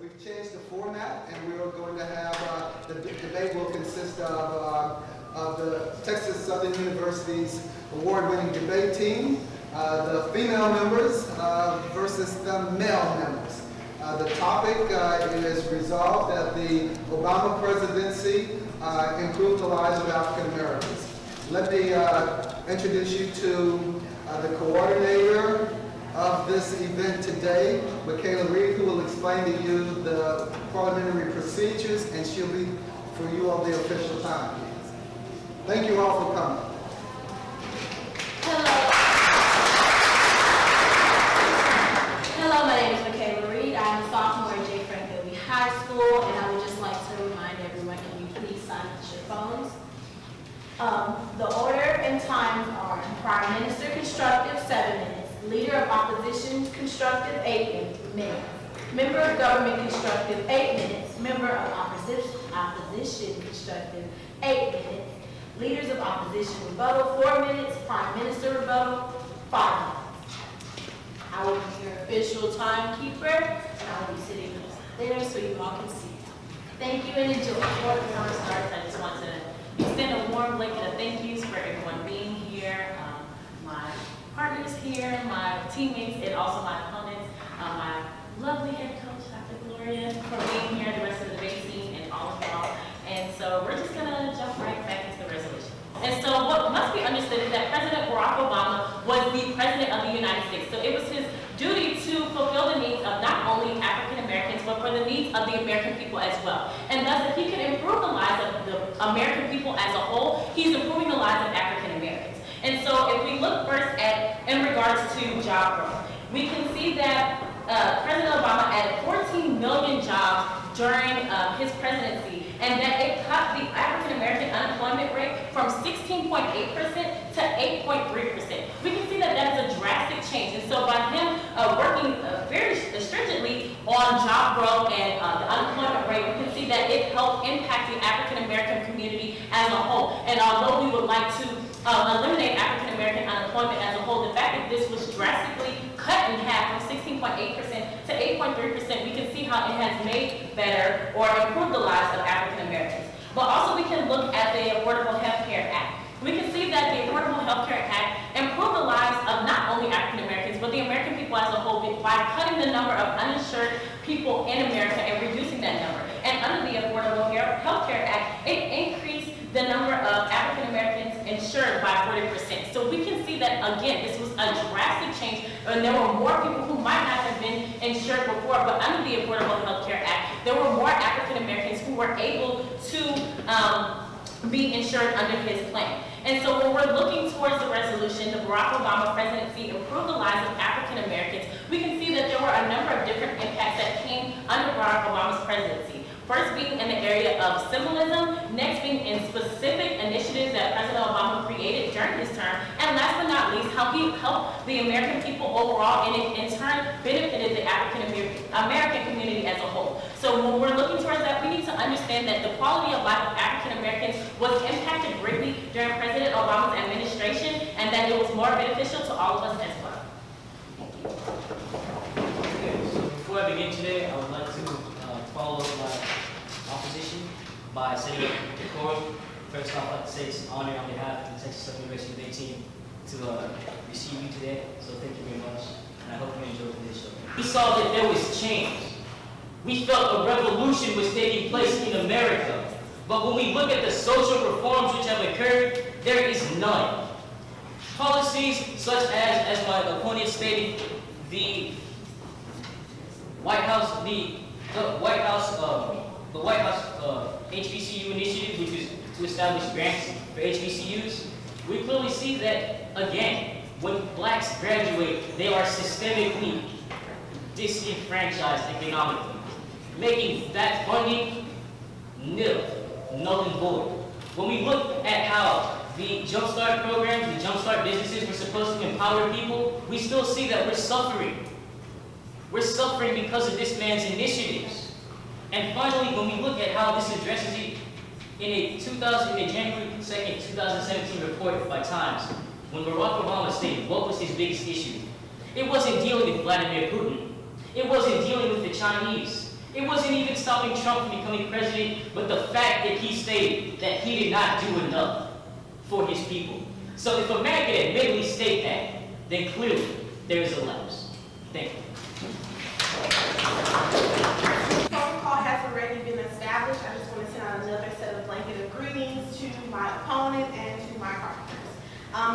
We've changed the format, and we are going to have the debate will consist of the Texas Southern University's award-winning debate team, the female members versus the male members. The topic is resolved that the Obama presidency improved the lives of African Americans. Let me introduce you to the coordinator of this event today, Michaela Reed, who will explain to you the parliamentary procedures, and she'll be for you all the official time. Thank you all for coming. Hello, my name is Michaela Reed. I'm a sophomore at J. Frank Gilby High School, and I would just like to remind everyone, can you please silence your phones? The order and times are Prime Minister constructive, 7 minutes. Leader of Opposition constructive, 8 minutes. Member of Government constructive, 8 minutes. Member of Opposition constructive, 8 minutes. Leaders of Opposition rebuttal, 4 minutes. Prime Minister rebuttal, 5 minutes. I will be your official timekeeper, and I will be sitting there so you all can see. Thank you and enjoy. Before the conference starts, I just want to extend a warm blanket of thank yous for everyone being here, my partners here, my teammates, and also my opponents, my lovely head coach, Dr. Gloria, for being here, the rest of the debate team, and all of y'all. And so we're just going to jump right back into the resolution. And so what must be understood is that President Barack Obama was the president of the United States. So it was his duty to fulfill the needs of not only African Americans, but for the needs of the American people as well. And thus, if he could improve the lives of the American people as a whole, he's improving the lives of African Americans. And so if we look first at, in regards to job growth, we can see that President Obama added 14 million jobs during his presidency, and that it cut the African American unemployment rate from 16.8% to 8.3%. We can see that that is a drastic change. And so by him working very stringently on job growth and the unemployment rate, we can see that it helped impact the African American community as a whole. And although we would like to eliminate African American unemployment as a whole, the fact that this was drastically cut in half from 16.8% to 8.3%, we can see how it has made better or improved the lives of African Americans. But also we can look at the Affordable Health Care Act. We can see that the Affordable Health Care Act improved the lives of not only African Americans, but the American people as a whole by cutting the number of uninsured people in America and reducing that number. And under the Affordable Health Care Act, it increased the number of African Americans insured by 40%. So we can see that, again, this was a drastic change, and there were more people who might not have been insured before, but under the Affordable Health Care Act, there were more African Americans who were able to be insured under his plan. And so when we're looking towards the resolution, the Barack Obama presidency improved the lives of African Americans, we can see that there were a number of different impacts that came under Barack Obama's presidency. First being in the area of symbolism, next being in specific initiatives that President Obama created during his term, and last but not least, how he helped the American people overall, and it in turn benefited the African American community as a whole. So when we're looking towards that, we need to understand that the quality of life of African Americans was impacted greatly during President Obama's administration, and that it was more beneficial to all of us as well. Thank you. Okay, so before I begin today, I would like to follow up my opposition by setting up decorum. First off, I'd like to say it's an honor on behalf of the Texas Southern University debate team to receive you today. So thank you very much, and I hope you enjoyed today's show. We saw that there was change. We felt a revolution was taking place in America. But when we look at the social reforms which have occurred, there is none. Policies such as my opponent stated, the White House HBCU initiative, which is to establish grants for HBCUs, we clearly see that, again, when blacks graduate, they are systemically disenfranchised economically, making that funding null and void. When we look at how the Jumpstart programs, the Jumpstart businesses were supposed to empower people, we still see that we're suffering. We're suffering because of this man's initiatives. And finally, when we look at how this addresses it in a January 2nd, 2017 report by Times, when Barack Obama stated what was his biggest issue, it wasn't dealing with Vladimir Putin. It wasn't dealing with the Chinese. It wasn't even stopping Trump from becoming president, but the fact that he stated that he did not do enough for his people. So if a man can admittedly state that, then clearly there is a lapse. Thank you. Protocol has already been established. I just want to send out another set of blanket of greetings to my opponent and to my partners.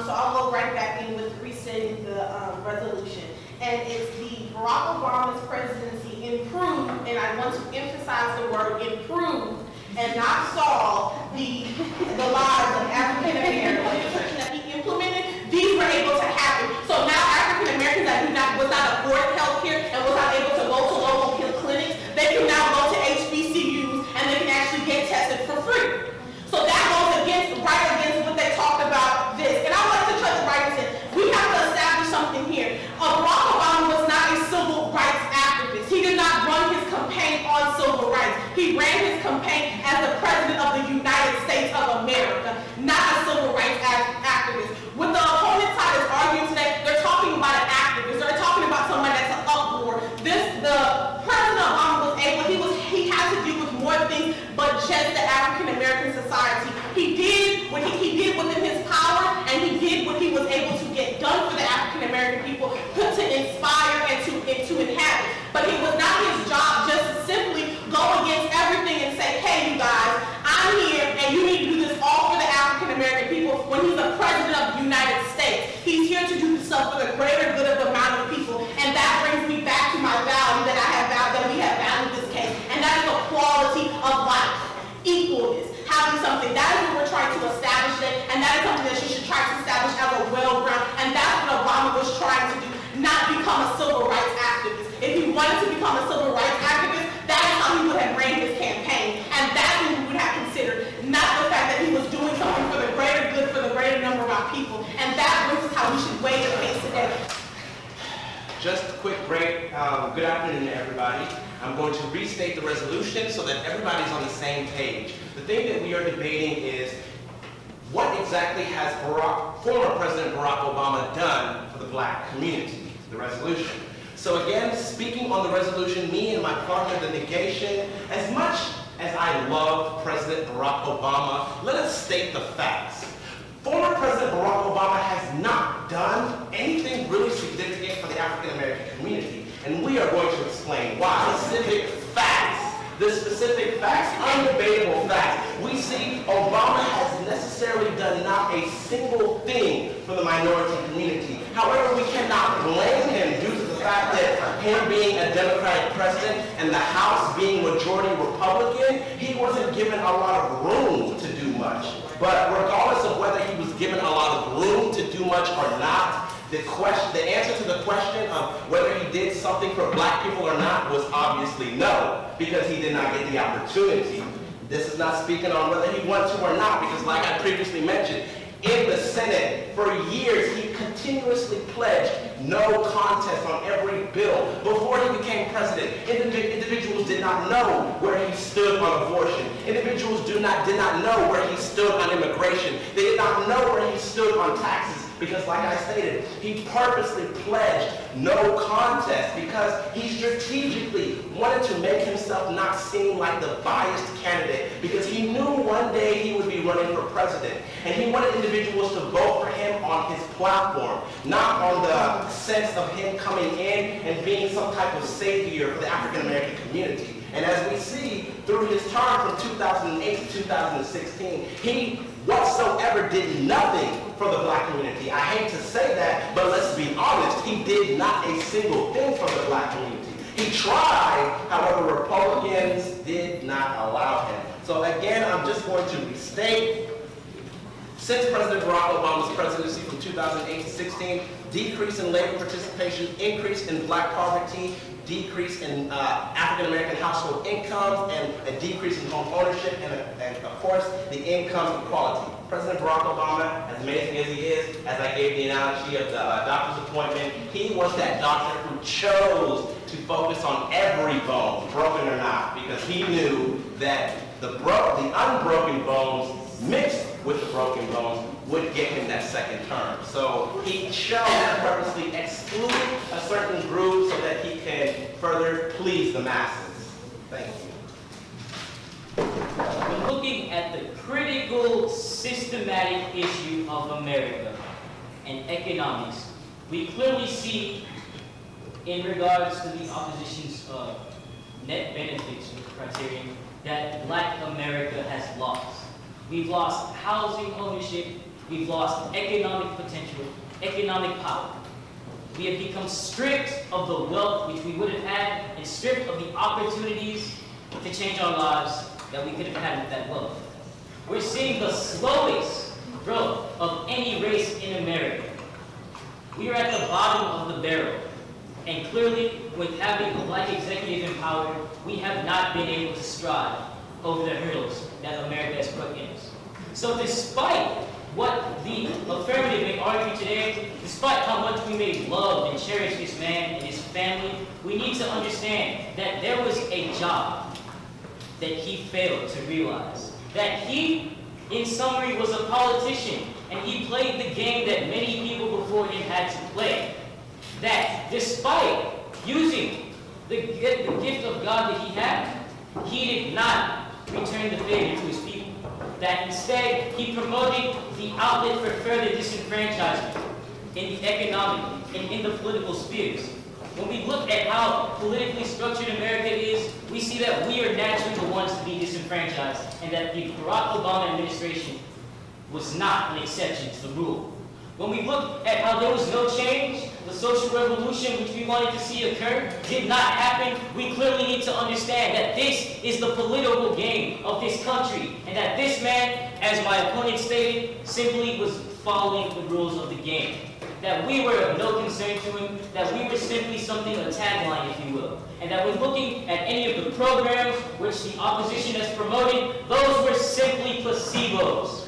So I'll go right back in with restating the resolution. And it's the Barack Obama's presidency improved, and I want to emphasize the word improved and not solve the lives of African Americans that he implemented. These were able to happen. So now African Americans that was not afforded health care and was not able to go to local clinics, they can now go to HBCUs and they can actually get tested for free. So that goes right against what they talked about this. And I would like to touch right into, we have to establish something here. Barack Obama was not a civil rights activist. He did not run his campaign on civil rights. He ran his campaign as the president of the United States of America, not a civil rights activist. What the opponent side is arguing today, they're talking about an activist. They're talking about somebody that's an uproar. The President Obama was able, he had to deal with more things but just the African American society. He did what he did within his power, and he did what he was able to get done for the African American people, to inspire and to inhabit. But it was not his job just to simply go against everything and say, hey, you guys, I'm here and you need to do this all for the African American people when he's the president of the United States. He's here to do stuff for the greater good of the amount of people. And that brings me back to my value that we have valued this case. And that is the quality of life, equalness, having something. That is what we're trying to establish today. And that is something that you should try to establish as a well-rounded. And that's what Obama was trying to do, not become a civil rights activist. If he wanted to become a civil rights activist, that is how he would have ran his campaign. And that's what we would have considered, not the fact that he was doing something for the greater good, for the greater number of our people. And that brings us how we should weigh the case today. Just a quick break. Good afternoon, everybody. I'm going to restate the resolution so that everybody's on the same page. The thing that we are debating is what exactly has former President Barack Obama done for the black community, the resolution. So again, speaking on the resolution, me and my partner, the negation, as much as I love President Barack Obama, let us state the facts. Former President Barack Obama has not done anything really significant for the African American community, and we are going to explain why. The specific facts, undebatable facts. We see Obama has necessarily done not a single thing for the minority community. However, we cannot blame him due to the fact that him being a Democratic president and the House being majority Republican, he wasn't given a lot of room to do much. But regardless of whether he was given a lot of room to do much or not, the answer to the question of whether he did something for black people or not was obviously no, because he did not get the opportunity. This is not speaking on whether he wanted to or not, because like I previously mentioned, in the Senate, for years, he continuously pledged no contest on every bill. Before he became president, individuals did not know where he stood on abortion. Individuals did not know where he stood on immigration. They did not know where he stood on taxes. Because like I stated, he purposely pledged no contest because he strategically wanted to make himself not seem like the biased candidate, because he knew one day he would be running for president. And he wanted individuals to vote for him on his platform, not on the sense of him coming in and being some type of savior for the African American community. And as we see through his term from 2008 to 2016, he whatsoever did nothing for the black community. I hate to say that, but let's be honest, he did not a single thing for the black community. He tried, however, Republicans did not allow him. So again, I'm just going to restate, since President Barack Obama's presidency from 2008 to 16, decrease in labor participation, increase in black poverty, decrease in African American household incomes, and a decrease in home ownership, and of course, the income equality. President Barack Obama, as amazing as he is, as I gave the analogy of the doctor's appointment, he was that doctor who chose to focus on every bone, broken or not, because he knew that the unbroken bones mixed with the broken bones would get him that second term. So he chose to purposely exclude a certain group so that he can further please the masses. Thank you. When looking at the critical, systematic issue of America and economics, we clearly see, in regards to the opposition's net benefits criterion, that Black America has lost. We've lost housing ownership, we've lost economic potential, economic power. We have become stripped of the wealth which we would have had and stripped of the opportunities to change our lives that we could have had with that wealth. We're seeing the slowest growth of any race in America. We are at the bottom of the barrel. And clearly, with having a Black executive in power, we have not been able to strive over the hurdles that America has put in us. So despite what the affirmative may argue today, despite how much we may love and cherish this man and his family, we need to understand that there was a job that he failed to realize. That he, in summary, was a politician, and he played the game that many people before him had to play. That despite using the gift of God that he had, he did not return the favor to his people. That instead, he promoted the outlet for further disenfranchisement in the economic and in the political spheres. When we look at how politically structured America is, we see that we are naturally the ones to be disenfranchised, and that the Barack Obama administration was not an exception to the rule. When we look at how there was no change, the social revolution which we wanted to see occur did not happen, we clearly need to understand that this is the political game of this country, and that this man, as my opponent stated, simply was following the rules of the game. That we were of no concern to him, that we were simply something, a tagline, if you will. And that when looking at any of the programs which the opposition has promoted, those were simply placebos.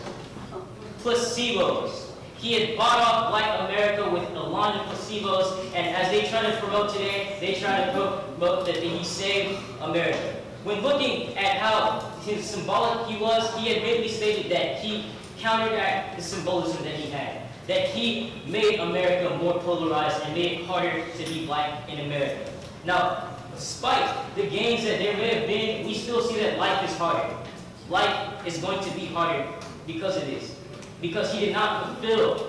Placebos. He had bought off Black America with a line of placebos, and as they try to promote today, they try to promote that he saved America. When looking at how symbolic he was, he admittedly stated that he counteracted the symbolism that he had. That he made America more polarized and made it harder to be Black in America. Now, despite the gains that there may have been, we still see that life is harder. Life is going to be harder because of this. Because he did not fulfill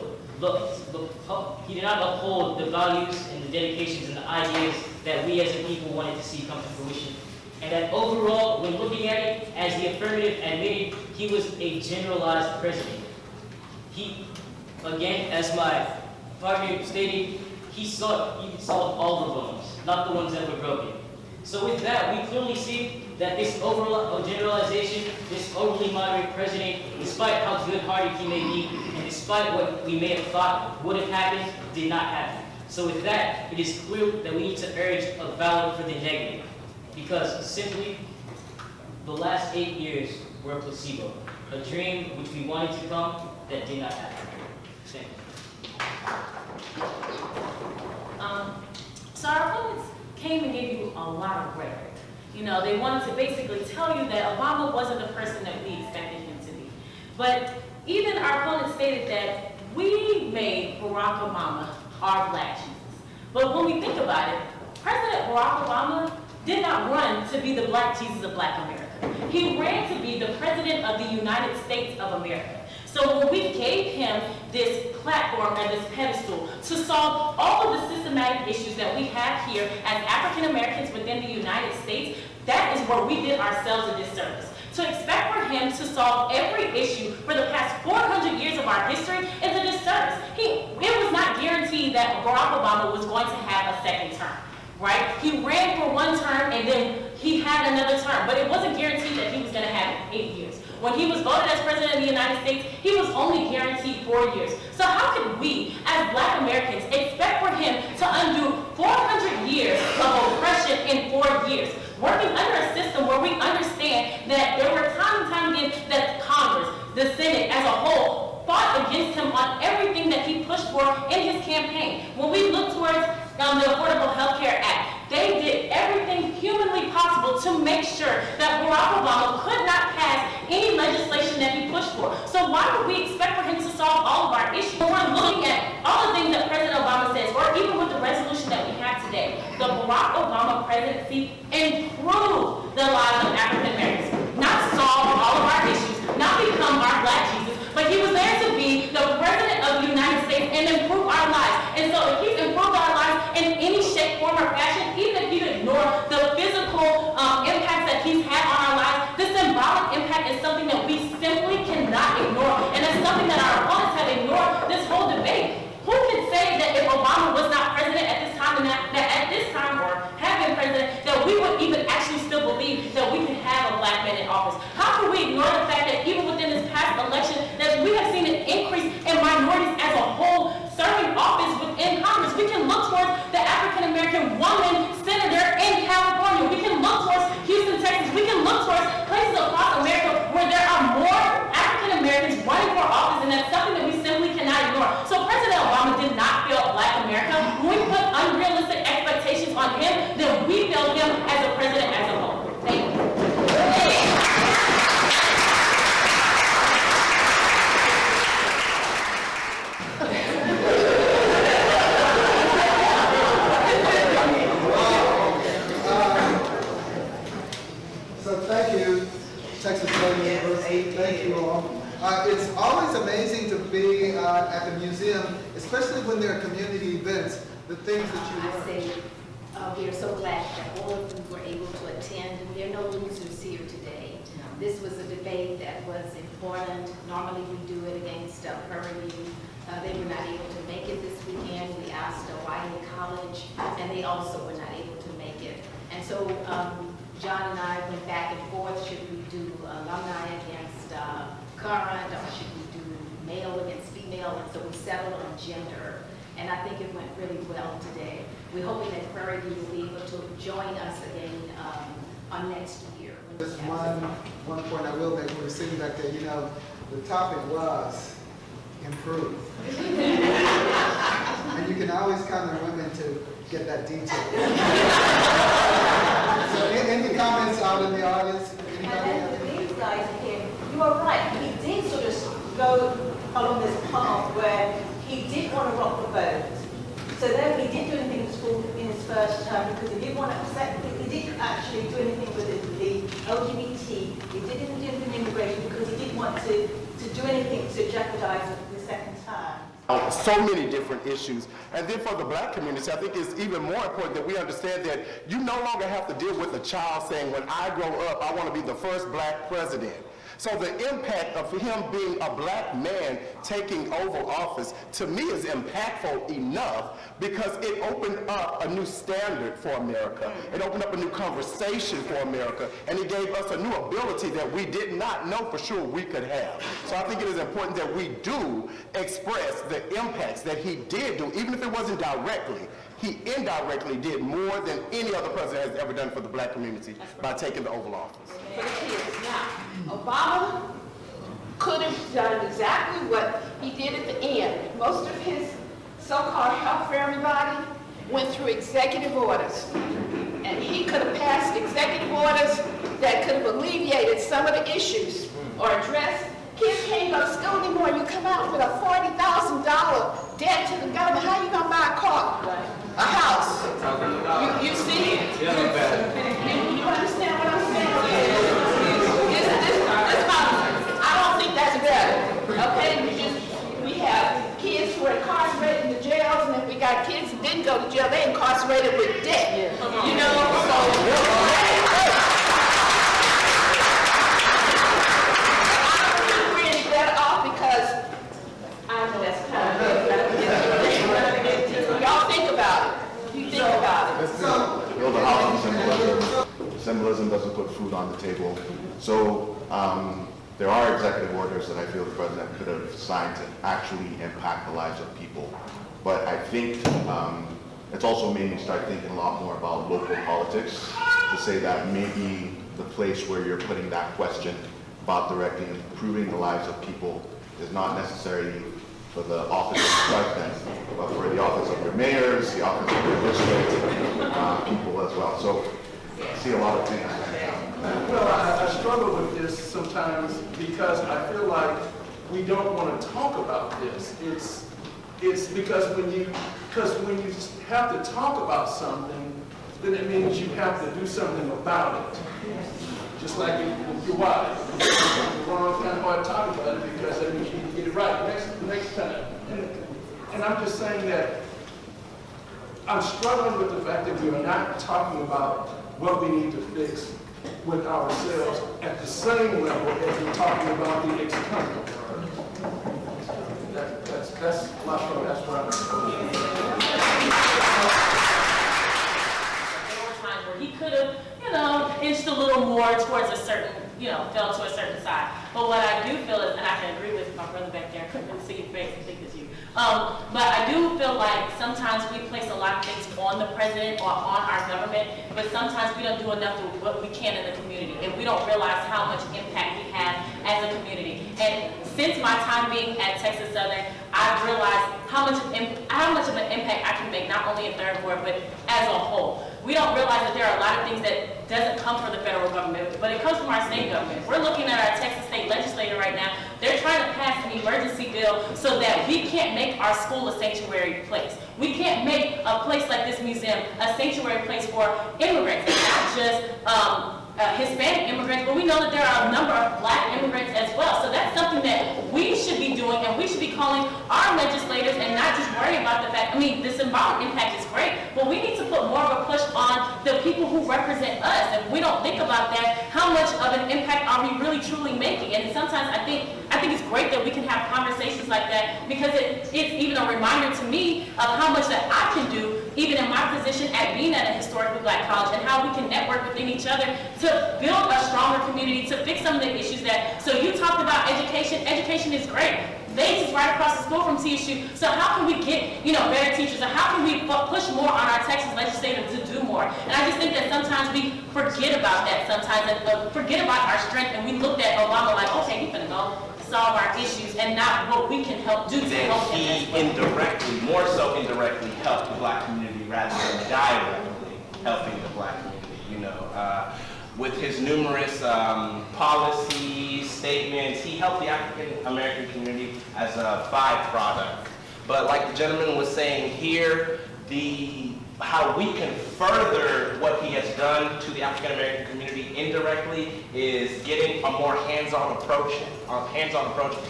he did not uphold the values and the dedications and the ideas that we as a people wanted to see come to fruition. And that overall, when looking at it, as the affirmative admitted, he was a generalized president. He, again, as my partner stated, he solved all the bones, not the ones that were broken. So with that, we clearly see that this overall generalization, this overly moderate president, despite how good-hearted he may be, and despite what we may have thought would have happened, did not happen. So with that, it is clear that we need to urge a ballot for the negative, because simply, the last 8 years were a placebo, a dream which we wanted to come that did not happen. Thank you. So our opponents came and gave you a lot of rhetoric. You know, they wanted to basically tell you that Obama wasn't the person that we expected him to be. But even our opponents stated that we made Barack Obama our Black Jesus. But when we think about it, President Barack Obama did not run to be the Black Jesus of Black America. He ran to be the President of the United States of America. So when we gave him this platform and this pedestal to solve all of the systematic issues that we have here as African Americans within the United States, that is where we did ourselves a disservice. To expect for him to solve every issue for the past 400 years of our history is a disservice. It was not guaranteed that Barack Obama was going to have a second term, right? He ran for one term and then he had another term, but it wasn't guaranteed that he was going to have 8 years. When he was voted as President of the United States, he was only guaranteed 4 years. So how could we, as Black Americans, expect for him to undo 400 years of oppression in 4 years? Working under a system where we understand that there were time and time again that Congress, the Senate as a whole, fought against him on everything that he pushed for in his campaign. When we look towards the Affordable Health Care Act, they did everything humanly possible to make sure that Barack Obama could not pass any legislation that he pushed for. So why would we expect for him to solve all of our issues? When we're looking at all the things that President Obama says, or even with the resolution that we have today, the Barack Obama presidency improved the lives of African Americans. Not solve all of our issues, not become our Black Jesus, but he was there to be the President of the United States and improve our lives. And so if he's improved our lives in any shape, form, or fashion, even if you ignore the physical impacts that he's had on our lives, the symbolic impact is something that we simply cannot ignore. And it's something that our opponents have ignored this whole debate. Who can say that if Obama was not president at this time, and that at this time, or had been president, that we would even actually still believe that we can have a Black man in office? How can we ignore the fact that even within this past election, that we have seen an increase in minorities as a whole serving office within Congress? We can look towards the African-American woman senator in California. We can look towards Houston, Texas. We can look towards places across America where there are more African-Americans running for office, and that's something that we simply cannot ignore. So President Obama did not fail Black America. When we put unrealistic expectations on him, then we failed him as a president as a whole. Thank you. So thank you, Texas Southern University. Thank you all. It's always amazing to be at the museum, especially when there are community events, the things that you I learn. say, we are so glad that all of them were able to attend, and there are no losers here today. This was a debate that was important. Normally we do it against Prairie View. They were not able to make it this weekend. We asked Wiley College, and they also were not able to make it. And so John and I went back and forth. Should we do alumni against current, or should we do male against female? And so we settled on gender. And I think it went really well today. We're hoping that Prairie View will be able to join us again on next year. Just one point I will make, when we're sitting back there, you know, the topic was improve. And you can always count on women to get that detail. So any comments out in the audience? Anybody? And these guys here, you are right, he did sort of go along this path where he did want to rock the boat. So though he did do anything in his first term, because he didn't want to upset, he didn't actually do anything with the LGBT, he didn't do anything with immigration because he didn't want to do anything to jeopardize the second term. So many different issues. And then for the Black community, I think it's even more important that we understand that you no longer have to deal with a child saying, when I grow up, I want to be the first Black president. So the impact of him being a Black man taking over office, to me, is impactful enough because it opened up a new standard for America. It opened up a new conversation for America, and it gave us a new ability that we did not know for sure we could have. So I think it is important that we do express the impacts that he did do, even if it wasn't directly. He indirectly did more than any other president has ever done for the Black community by taking the Oval Office. For the kids. Now, Obama could have done exactly what he did at the end. Most of his so-called help for everybody went through executive orders. And he could have passed executive orders that could have alleviated some of the issues or addressed. Kids can't go to school anymore. You come out with a $40,000 debt to the government. How you gonna buy a car? A house? You see? You understand what I'm saying? I don't think that's better. Okay? We have kids who are incarcerated in the jails, and then we got kids who didn't go to jail. They're incarcerated with debt. You know? So I know that's kind of y'all think about it. You think about it. Build a house on symbolism doesn't put food on the table. So there are executive orders that I feel the president could have signed to actually impact the lives of people. But I think it's also made me start thinking a lot more about local politics, to say that maybe the place where you're putting that question about directly improving the lives of people is not necessarily for the office of the president, but for the office of your mayors, the office of your district, people as well. So I see a lot of things. Well, I struggle with this sometimes because I feel like we don't want to talk about this. It's because when you have to talk about something, then it means you have to do something about it. Just like with your wife. It's wrong, kind of hard to talk about it because that means you need to get it right next time. And I'm just saying that I'm struggling with the fact that we are not talking about what we need to fix with ourselves at the same level as we're talking about the external. That's my problem. That's what I'm saying. There were times where he could have, inched a little more towards a certain, fell to a certain side. But what I do feel is, and I can agree with my brother back there, I couldn't really see your face and think it's you. But I do feel like sometimes we place a lot of things on the president or on our government, but sometimes we don't do enough of what we can in the community, and we don't realize how much impact we have as a community. And since my time being at Texas Southern, I've realized how much of an impact I can make, not only in Third Ward, but as a whole. We don't realize that there are a lot of things that doesn't come from the federal government, but it comes from our state government. We're looking at our Texas state legislature right now. They're trying to pass an emergency bill so that we can't make our school a sanctuary place. We can't make a place like this museum a sanctuary place for immigrants, not just Hispanic immigrants, but we know that there are a number of Black immigrants as well. So that's something that we should be doing, and we should be calling our legislators and not just worry about the fact, the symbolic impact is great, but we need to put more of a push on the people who represent us. If we don't think about that, how much of an impact are we really truly making? And sometimes I think it's great that we can have conversations like that, because it's even a reminder to me of how much that I can do, even in my position at being at a historically Black college, and how we can network within each other to build a stronger community, to fix some of the issues that, so you talked about education. Education is great. They is right across the school from TSU. So how can we get, better teachers? Or how can we push more on our Texas legislators to do more? And I just think that sometimes we forget about that sometimes, and forget about our strength, and we looked at Obama like, okay, he's gonna go solve our issues, and not what we can help do to help them as well. He indirectly, more so indirectly, helped the Black community rather than directly helping the Black community, with his numerous policies, statements, he helped the African American community as a byproduct. But like the gentleman was saying here, how we can further what he has done to the African American community indirectly is getting a more hands-on approach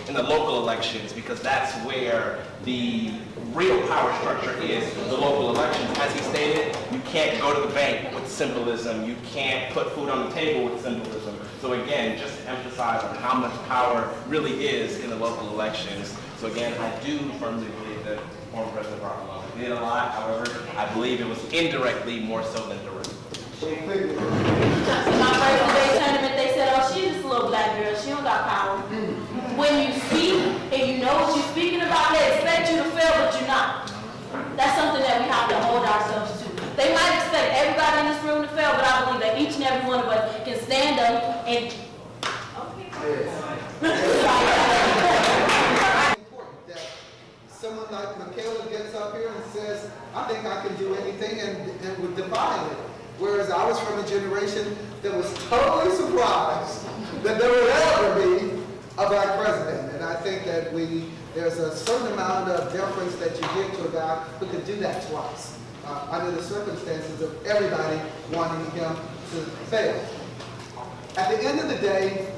in the local elections, because that's where the real power structure is, the local elections. As he stated, you can't go to the bank with symbolism, you can't put food on the table with symbolism. So again, just to emphasize on how much power really is in the local elections. So again, I do firmly believe that former President Barack Obama did a lot. However, I believe it was indirectly more so than directly. In my first debate tournament, they said, oh, she's just a little Black girl, she don't got power. When you speak and you know what you're speaking about, they expect you to fail, but you're not. That's something that we have to hold ourselves to. They might expect everybody in this room to fail, but I believe that each and every one of us can stand up and... Someone like Michaela gets up here and says, I think I can do anything, and would define it. Whereas I was from a generation that was totally surprised that there would ever be a Black president. And I think that there's a certain amount of deference that you give to a guy who could do that twice, under the circumstances of everybody wanting him to fail. At the end of the day,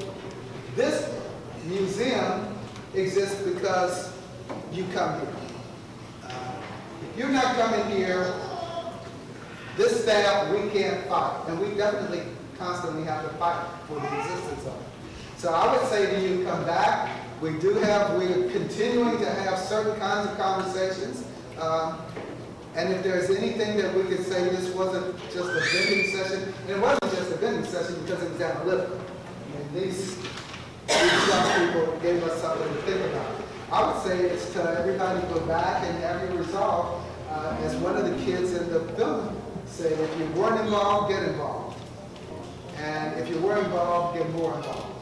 this museum exists because you come here. If you're not coming here, this staff, we can't fight. And we definitely constantly have to fight for the existence of it. So I would say to you, come back. We're continuing to have certain kinds of conversations. And if there's anything that we could say, this wasn't just a vending session. And it wasn't just a vending session because it was analytical. These young people gave us something to think about. I would say it's to everybody go back and have your resolve, as one of the kids in the film said, if you weren't involved, get involved. And if you were involved, get more involved.